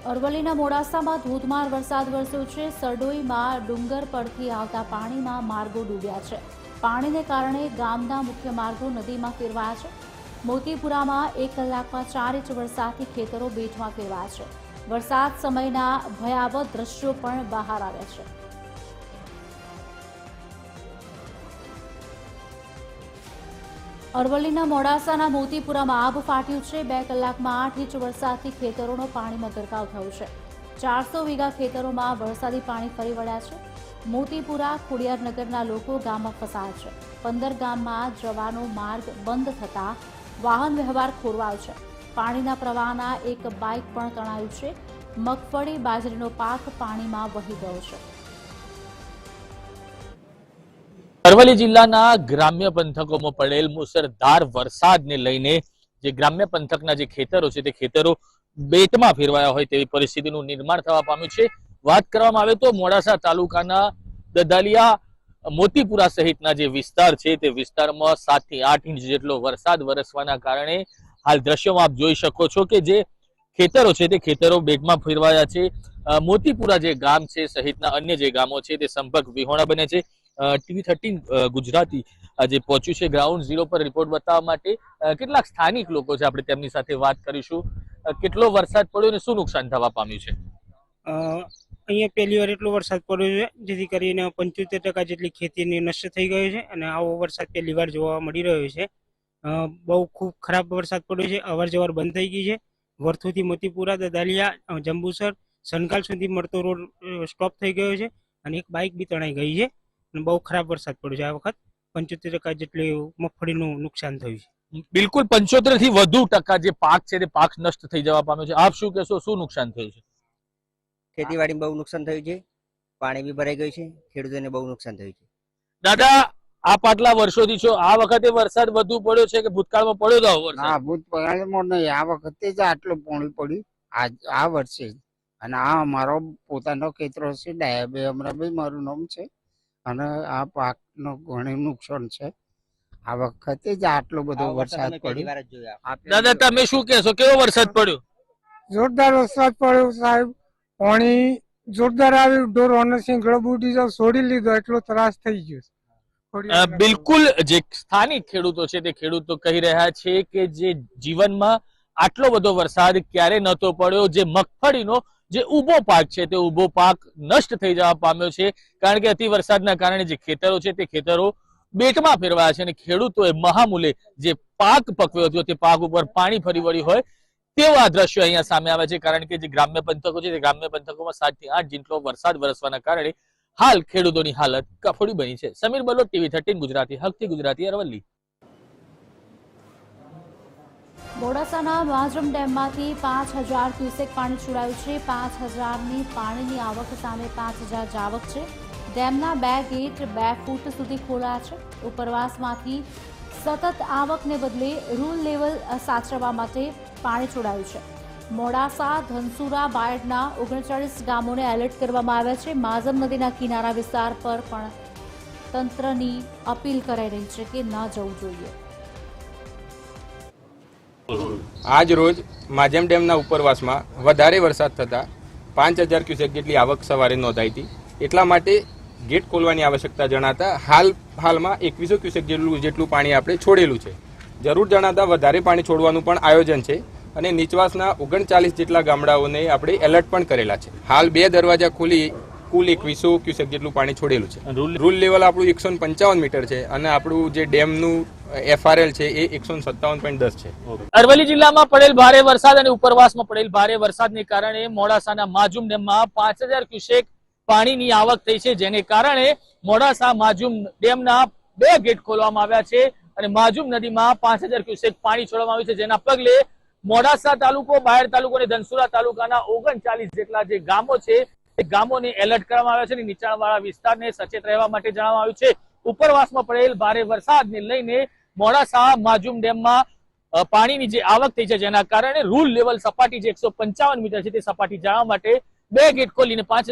અરવલ્લીના મોડાસામાં ધોધમાર વરસાદ વરસ્યો છે। સરડોઈમાં ડુંગર પરથી આવતા પાણીમાં માર્ગો ડૂબ્યા છે। પાણીને કારણે ગામના મુખ્ય માર્ગો નદીમાં ફેરવાયા છે। મોતીપુરામાં 1 કલાકમાં 4 ઇંચ વરસાદથી ખેતરો બેટમાં ફેરવાયા છે। વરસાદ સમયના ભયાવહ દ્રશ્યો પણ બહાર આવ્યા છે। અરવલ્લીના મોડાસાના મોતીપુરામાં આબ ફાટ્યું છે। 2 કલાકમાં 8 ઇંચ વરસાદથી ખેતરોનો પાણીમાં ગરકાવ થયો છે। 400 વીઘા ખેતરોમાં વરસાદી પાણી ફરી વળ્યા છે। મોતીપુરા ખોડિયારનગરના લોકો ગામમાં ફસાયા છે। 15 ગામમાં જવાનો માર્ગ બંધ થતા વાહન વ્યવહાર ખોરવાયો છે। પાણીના પ્રવાહના એક બાઇક પણ તણાયું છે। મગફળી બાજરીનો પાક પાણીમાં વહી ગયો છે। અરવલ્લી જિલ્લાના ગ્રામ્ય પંથકોમાં પડેલ મુસળધાર વરસાદને લઈને જે ગ્રામ્ય પંથકના જે ખેતરો છે તે ખેતરો બેટમાં ફેરવાયા હોય તેવી પરિસ્થિતિનું નિર્માણ થવા પામ્યું છે। વાત કરવામાં આવે તો મોડાસા તાલુકાના દદાલિયા મોતીપુરા સહિતના જે વિસ્તાર છે તે વિસ્તારમાં 7 થી 8 ઇંચ જેટલો વરસાદ વરસવાના કારણે હાલ દ્રશ્યોમાં આપ જોઈ શકો છો કે જે ખેતરો છે તે ખેતરો બેટમાં ફેરવાયા છે। મોતીપુરા જે ગામ છે સહિતના અન્ય જે ગામો છે તે સંપર્ક વિહોણા બને છે। TV13 ગુજરાતી આજે પહોંચ્યું છે ગ્રાઉન્ડ ઝીરો પર રિપોર્ટ બતાવવા માટે। કેટલાક સ્થાનિક લોકો છે, આપણે તેમની સાથે વાત કરીશું। કેટલો વરસાદ પડ્યો અને શું નુકસાન થવા પામ્યું છે? અહીંયા પહેલી વાર એટલો વરસાદ પડ્યો છે જેથી કરીને 75% જેટલી ખેતીની નષ્ટ થઈ ગઈ છે અને આવો વરસાદ પહેલી વાર જોવા મળી રહ્યો છે। બહુ ખૂબ ખરાબ વરસાદ પડ્યો છે। અવર જવર બંધ થઈ ગઈ છે। વર્થુથી મોતીપુરા, દદાલિયા, જંબુસર, સનકાલ સુધી મળતો રોડ સ્ટોપ થઈ ગયો છે અને એક બાઇક બી તણાઈ ગઈ છે અને બહુ ખરાબ વરસાદ પડ્યો છે। આ વખત 75% જેટલું મગફળીનું નુકસાન થયું છે। બિલકુલ 75 થી વધુ ટકા જે પાક છે તે પાક નષ્ટ થઈ જવા પામ્યો છે। આપ શું કહેશો, શું નુકસાન થયું છે? ખેતીવાડીમાં બહુ નુકસાન થયું છે। પાણી બી ભરાઈ ગયું છે। ખેડૂતોને બહુ નુકસાન થયું છે। દાદા, આપ આટલા વર્ષોથી છો, આ વખતે વરસાદ વધુ પડ્યો છે કે ભૂતકાળમાં પડ્યો હતો વરસાદ? ના, ભૂતકાળમાં નહીં, આ વખતે જ આટલું પાણી પડ્યું આ વર્ષે। અને આ અમારો પોતાનો ખેતરો છે, ડાયાબે અમરાભાઈ મારું નામ છે અને આ પાકનો ઘણું નુકસાન છે। આ વખતે જ આટલો બધો વરસાદ પડ્યો। દાદા, તમે શું કહેશો, કેવો વરસાદ પડ્યો? જોરદાર વરસાદ પડ્યો સાહેબ। પાણી જોરદાર આવ્યું, ઢોરોને સિંગડો બુડી જાવ છોડી લીધો, એટલો ત્રાસ થઈ ગયો। બિલકુલ, જે સ્થાનિક ખેડૂતો છે તે ખેડૂતો કહી રહ્યા છે કે જે જીવનમાં આટલો બધો વરસાદ ક્યારે નહોતો પડ્યો। જે મગફળીનો જે ઊભો પાક છે તે ઊભો પાક નષ્ટ થઈ જવા પામ્યો છે, કારણ કે અતિ વરસાદના કારણે જે ખેતરો છે તે ખેતરો બેટમાં ફેરવાયા છે અને ખેડૂતોએ મહામૂલે જે પાક પકવ્યો હતો તે પાક ઉપર પાણી ફરી વળ્યું હોય તેવા દ્રશ્યો અહીંયા સામે આવે છે। કારણ કે જે ગ્રામ્ય પંથકો છે તે ગ્રામ્ય પંથકોમાં 7 થી 8 જેટલો વરસાદ વરસવાના કારણે હાલ ખેડૂતોની હાલત કફોડી બની છે। સમીર બલોટ, TV13 ગુજરાતી, હકથી ગુજરાતી, અરવલ્લી। મોડાસાના માજમ ડેમમાંથી 5000 ક્યુસેક પાણી છોડાયું છે। 5000ની પાણીની આવક સામે 5000 જાવક છે। ડેમના 2 ગેટ 2 ફૂટ સુધી ખોલાયા છે। ઉપરવાસમાંથી સતત આવકને બદલે રૂલ લેવલ સાચવવા માટે પાણી છોડાયું છે। મોડાસા, ધનસુરા, બાયડના 39 ગામોને એલર્ટ કરવામાં આવ્યા છે। માજમ નદીના કિનારા વિસ્તાર પર પણ તંત્રની અપીલ કરાઈ રહી છે કે ન જવું જોઈએ। આજ રોજ માજમ ડેમના ઉપરવાસમાં વધારે વરસાદ થતાં 5000 ક્યુસેક જેટલી આવક સવારે નોંધાઈ હતી। એટલા માટે ગેટ ખોલવાની આવશ્યકતા જણાતા હાલમાં 2100 ક્યુસેક જેટલું પાણી આપણે છોડેલું છે। જરૂર જણાતા વધારે પાણી છોડવાનું પણ આયોજન છે અને નીચવાસના 39 જેટલા ગામડાઓને આપણે એલર્ટ પણ કરેલા છે। હાલ 2 દરવાજા ખોલી કુલ 2100 ક્યુસેક જેટલું પાણી છોડેલું છે। રૂલ લેવલ આપણું 155 મીટર છે અને આપણું જે ડેમનું FRL છે એ 157.10 છે। અરવલ્લી જિલ્લામાં પડેલ ભારે વરસાદ અને ઉપરવાસમાં પડેલ ભારે વરસાદને કારણે મોડાસાના માજુમ ડેમમાં 5000 ક્યુસેક પાણીની આવક થઈ છે, જેને કારણે મોડાસા માજુમ ડેમના 2 ગેટ ખોલવામાં આવ્યા છે અને માજુમ નદીમાં 5000 ક્યુસેક પાણી છોડવામાં આવ્યું છે, જેના પગલે મોડાસા તાલુકો, બાયડ તાલુકો અને ધનસુરા તાલુકાના 39 જેટલા જે ગામો છે તે ગામોને એલર્ટ કરવામાં આવ્યા છે અને નીચાણવાળા વિસ્તારને સચેત રહેવા માટે જણાવવામાં આવ્યું છે। ઉપરવાસમાં પડેલ ભારે વરસાદને લઈને મોડાસા માજુમ ડેમમાં પાણીની જે આવક થઈ છે, જેના કારણે રૂલ લેવલ સપાટી જે 155 મીટર છે તે સપાટી જાળવવા માટે 2 ગેટ ખોલીને 5